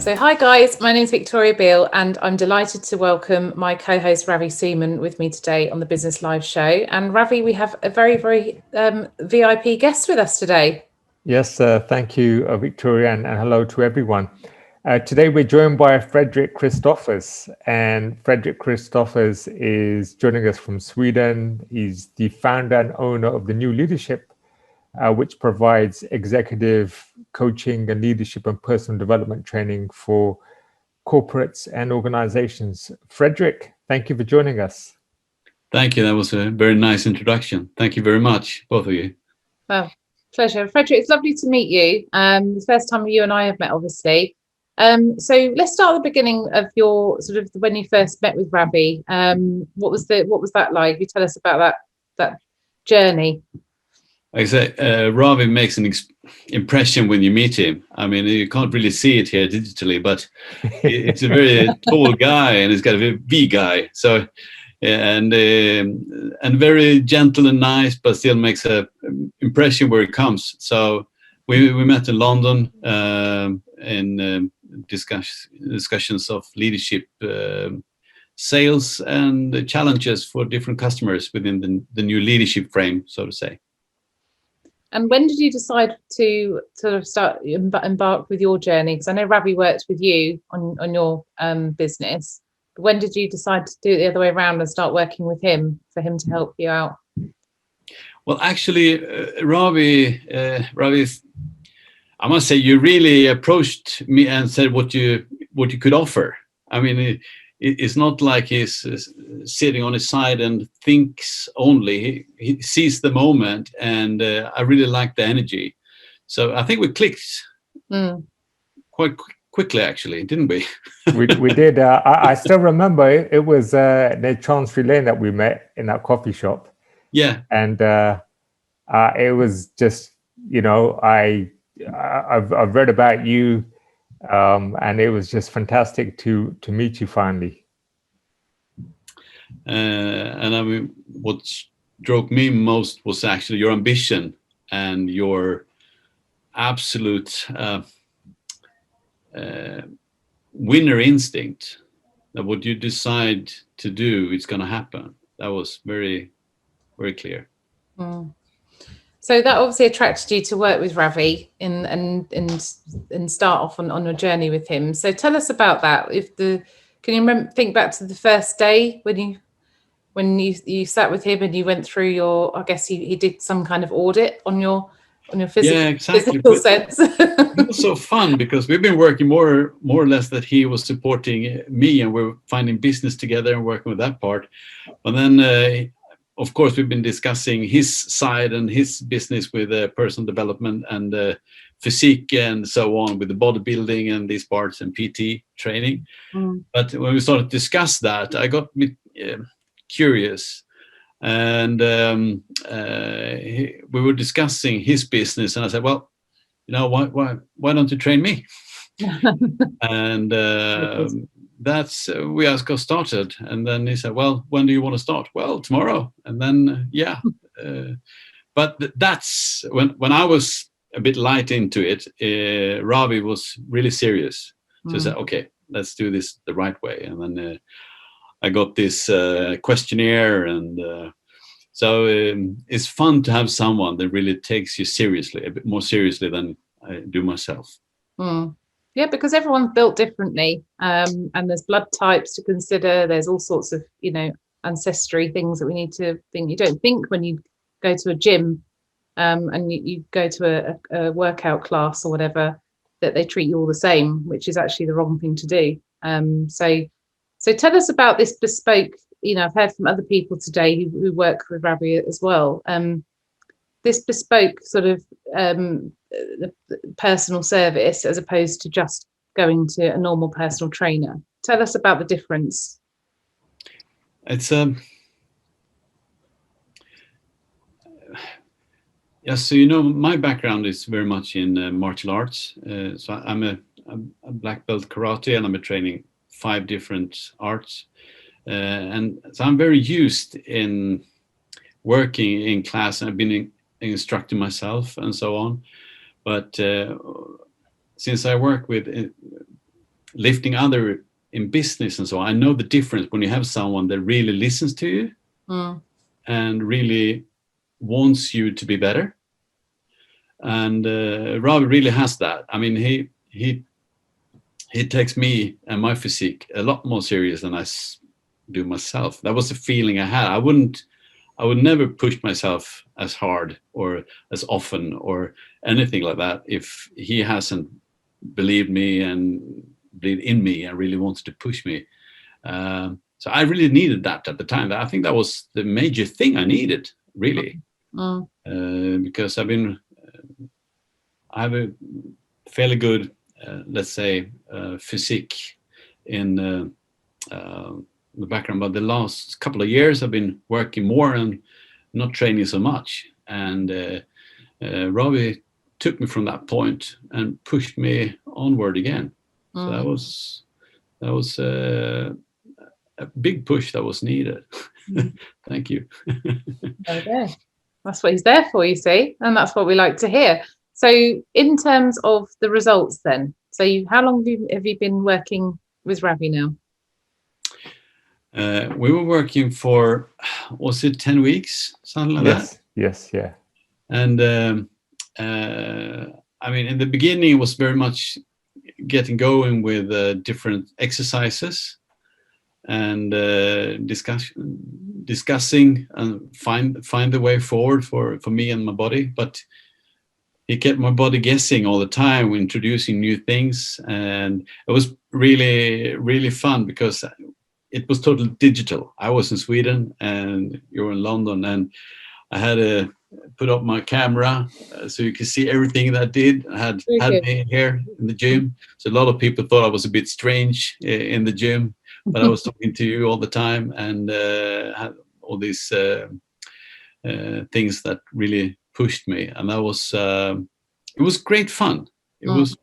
So hi guys, my name is Victoria Beale and I'm delighted to welcome my co-host Ravi Summan with me today on the Business Live show. And Ravi, we have a very VIP guest with us today. Yes, thank you, Victoria, and hello to everyone. Today we're joined by Fredrik Kristoffers, and Fredrik Kristoffers is joining us from Sweden. He's the founder and owner of the New Leadership, which provides executive coaching and leadership and personal development training for corporates and organizations. Fredrik, thank you for joining us. Thank you. That was a very nice introduction. Thank you very much, both of you. Well, pleasure. Fredrik, it's lovely to meet you. The first time you and I have met, obviously. So let's start at the beginning of your sort of when you first met with Ravi. What was that like? You tell us about that journey. Like I say, Ravi makes an impression when you meet him. I mean, you can't really see it here digitally, but it's a very tall guy and he's got a very big guy. So, and very gentle and nice, but still makes a impression where it comes. So we met in London in discussions of leadership, sales, and the challenges for different customers within the new leadership frame, so to say. And when did you decide to sort of start embark with your journey? Because I know Ravi worked with you on your business. But when did you decide to do it the other way around and start working with him for him to help you out? Well, actually, Ravi, I must say, you really approached me and said what you could offer. I mean, it's not like he's sitting on his side and thinks only. He sees the moment, and I really like the energy. So I think we clicked quite quickly, actually, didn't we? we did. I still remember it was near Chancery Lane that we met in that coffee shop. Yeah. And it was just, I've read about you. And it was just fantastic to meet you finally. And I mean, what struck me most was actually your ambition and your absolute winner instinct. That what you decide to do, it's going to happen. That was very, very clear. Mm. So that obviously attracted you to work with Ravi and start off on your journey with him. So tell us about that. Can you think back to the first day when you sat with him and you went through I guess he did some kind of audit on your physical sense. It was so fun because we've been working more or less that he was supporting me and we're finding business together and working with that part. And then of course, we've been discussing his side and his business with personal development and physique and so on, with the bodybuilding and these parts and PT training. But when we started to discuss that, I got curious. And we were discussing his business. And I said, well, why don't you train me? And that's we just got started, and then he said, well, when do you want to start? Well, tomorrow. And then but that's when I was a bit light into it. Ravi was really serious. So he said, okay, let's do this the right way. And then I got this questionnaire, and so it's fun to have someone that really takes you seriously, a bit more seriously than I do myself. Yeah, because everyone's built differently, and there's blood types to consider. There's all sorts of, ancestry things that we need to think. You don't think when you go to a gym and you go to a workout class or whatever that they treat you all the same, which is actually the wrong thing to do. So tell us about this bespoke. I've heard from other people today who work with Ravi as well. This bespoke sort of personal service as opposed to just going to a normal personal trainer. Tell us about the difference. It's so my background is very much in martial arts. So I'm a black belt karate, and I'm training 5 different arts, and so I'm very used in working in class. I've been instructing myself and so on, but since I work with lifting other in business and so on, I know the difference when you have someone that really listens to you and really wants you to be better. And Ravi really has that. I mean, he takes me and my physique a lot more serious than I do myself. That was the feeling I had. I would never push myself as hard or as often or anything like that if he hasn't believed me and believed in me and really wanted to push me. So I really needed that at the time. I think that was the major thing I needed, really, because I have a fairly good, let's say, physique in the background, but the last couple of years I've been working more and not training so much. And Ravi took me from that point and pushed me onward again. So that was a big push that was needed. Thank you. There we go. That's what he's there for, you see, and that's what we like to hear. So in terms of the results then, so how long have you been working with Ravi now? We were working for, was it 10 weeks, something like that? Yes, yeah. And I mean, in the beginning, it was very much getting going with different exercises and discussing and find the way forward for me and my body. But he kept my body guessing all the time, introducing new things, and it was really, really fun because it was totally digital. I was in Sweden and you were in London, and I had to put up my camera so you could see everything that I did. I had me here in the gym. So a lot of people thought I was a bit strange in the gym, but I was talking to you all the time and had all these things that really pushed me. And that was, it was great fun. It was,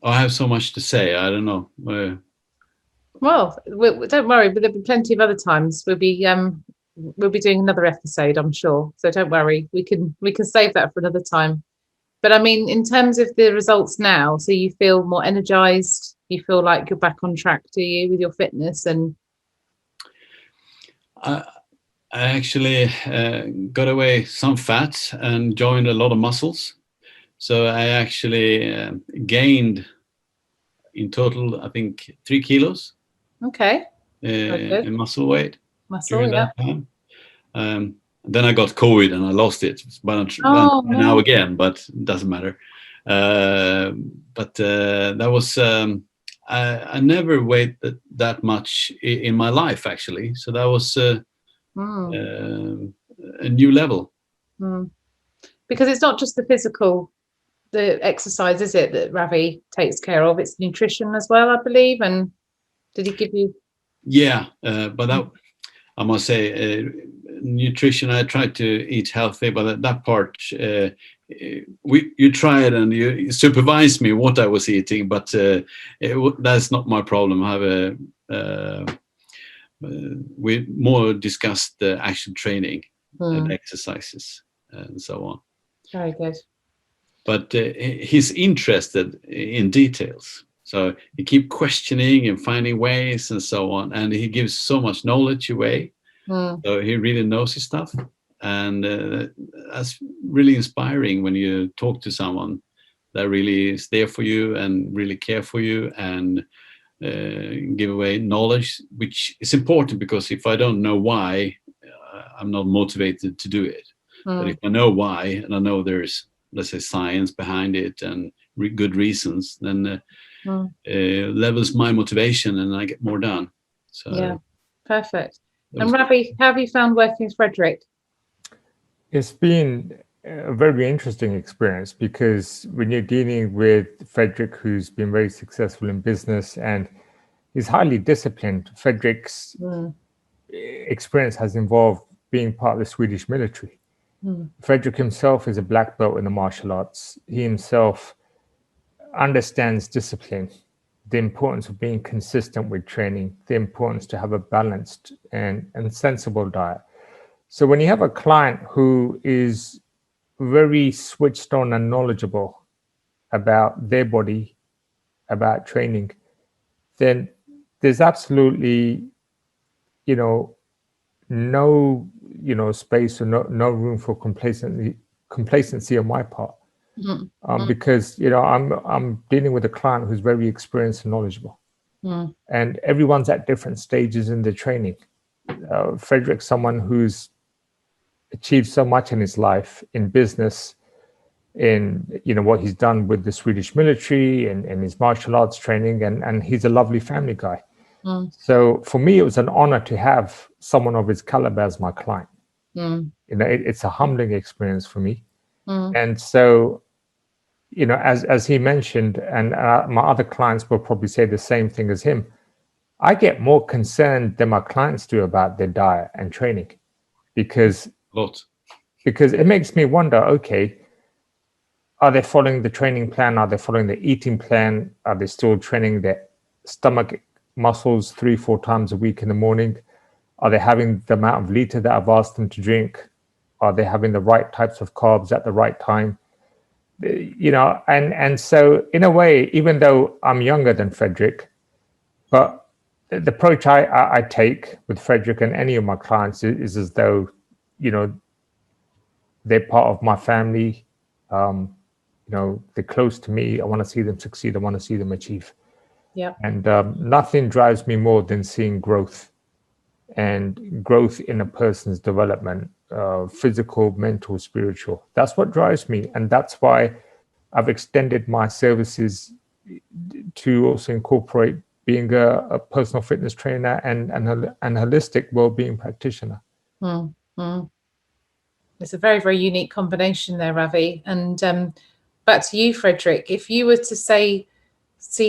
I have so much to say. I don't know. Well, don't worry. But there'll be plenty of other times. We'll be doing another episode, I'm sure. So don't worry. We can save that for another time. But I mean, in terms of the results now, so you feel more energized. You feel like you're back on track, do you, with your fitness? And I actually got away some fat and joined a lot of muscles. So I actually gained in total, I think, 3 kilos. Okay. In muscle weight. During that time. Then I got COVID and I lost it. But now again, but it doesn't matter. But that was I never weighed that much in my life, actually. So that was a new level. Because it's not just the physical, the exercise, is it, that Ravi takes care of? It's nutrition as well, I believe. And did he give you? Yeah, but that, I must say, nutrition. I tried to eat healthy, but that part, you tried and you supervised me what I was eating, but that's not my problem. I have we more discussed the actual training and exercises and so on. Very good. But he's interested in details. So he keeps questioning and finding ways and so on. And he gives so much knowledge away. So he really knows his stuff. And that's really inspiring when you talk to someone that really is there for you and really care for you and give away knowledge, which is important because if I don't know why, I'm not motivated to do it. But if I know why, and I know there's, let's say, science behind it and good reasons, then levels my motivation and I get more done. So yeah, perfect. And Ravi, how have you found working with Fredrik? It's been a very interesting experience because when you're dealing with Fredrik, who's been very successful in business and is highly disciplined, Fredrik's experience has involved being part of the Swedish military. Fredrik himself is a black belt in the martial arts. He himself understands discipline, the importance of being consistent with training, the importance to have a balanced and sensible diet. So when you have a client who is very switched on and knowledgeable about their body, about training, then there's absolutely, no, space or no room for complacency on my part. Because, I'm dealing with a client who's very experienced and knowledgeable. And everyone's at different stages in their training. Fredrik's someone who's achieved so much in his life, in business, in what he's done with the Swedish military and his martial arts training, and he's a lovely family guy. So for me, it was an honor to have someone of his caliber as my client. It's a humbling experience for me. And so, as he mentioned, and my other clients will probably say the same thing as him, I get more concerned than my clients do about their diet and training, because it makes me wonder, okay, are they following the training plan? Are they following the eating plan? Are they still training their stomach muscles 3-4 times a week in the morning? Are they having the amount of liter that I've asked them to drink? Are they having the right types of carbs at the right time? And so in a way, even though I'm younger than Fredrik, but the approach I take with Fredrik and any of my clients is as though, they're part of my family. They're close to me. I want to see them succeed. I want to see them achieve. Yeah. And nothing drives me more than seeing growth in a person's development, physical, mental, spiritual. That's what drives me. And that's why I've extended my services to also incorporate being a personal fitness trainer and holistic well-being practitioner. It's a very, very unique combination there, Ravi. And back to you, Fredrik. If you were to see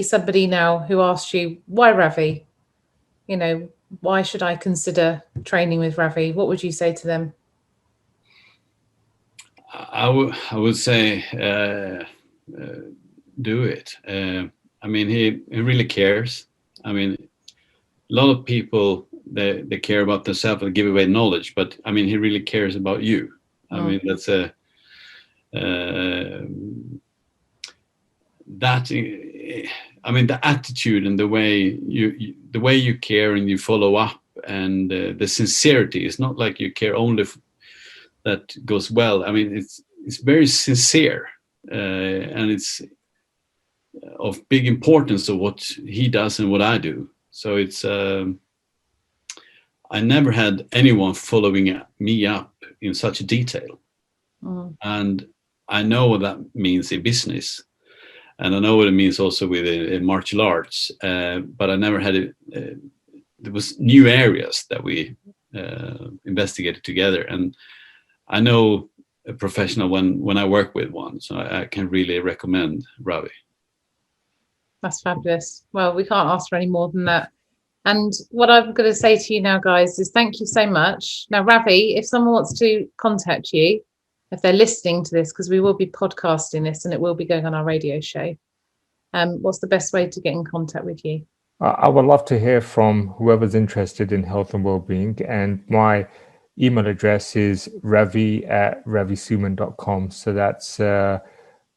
somebody now who asked you, why Ravi? Why should I consider training with Ravi? What would you say to them? I would say do it. He really cares. A lot of people, they care about themselves and give away knowledge, but he really cares about you. That's the attitude and the way you care and you follow up, and the sincerity. It's not like you care only that goes well. It's very sincere, and it's of big importance of what he does and what I do. So it's I never had anyone following me up in such detail. And I know what that means in business, and I know what it means also with martial arts, but I never had it. There was new areas that we investigated together, and I know a professional when I work with one, so I can really recommend Ravi. That's fabulous. Well, we can't ask for any more than that. And what I'm going to say to you now, guys, is thank you so much. Now, Ravi, if someone wants to contact you, if they're listening to this, because we will be podcasting this and it will be going on our radio show, what's the best way to get in contact with you? I would love to hear from whoever's interested in health and well-being. And my email address is ravi@ravisuman.com. So that's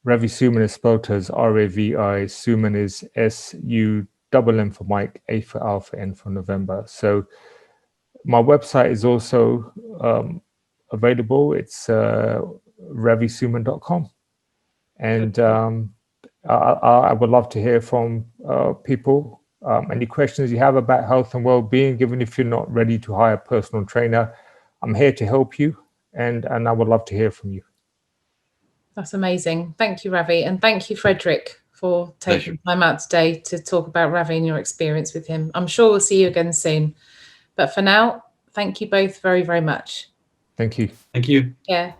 Ravi Summan is spelled as RAVI. Summan is SUMM for Mike, A for Alpha, N for November. So my website is also available. It's ravisuman.com. And I would love to hear from people. Any questions you have about health and well-being, even if you're not ready to hire a personal trainer, I'm here to help you, and I would love to hear from you. That's amazing. Thank you, Ravi. And thank you, Fredrik, for taking time out today to talk about Ravi and your experience with him. I'm sure we'll see you again soon. But for now, thank you both very, very much. Thank you. Thank you. Yeah.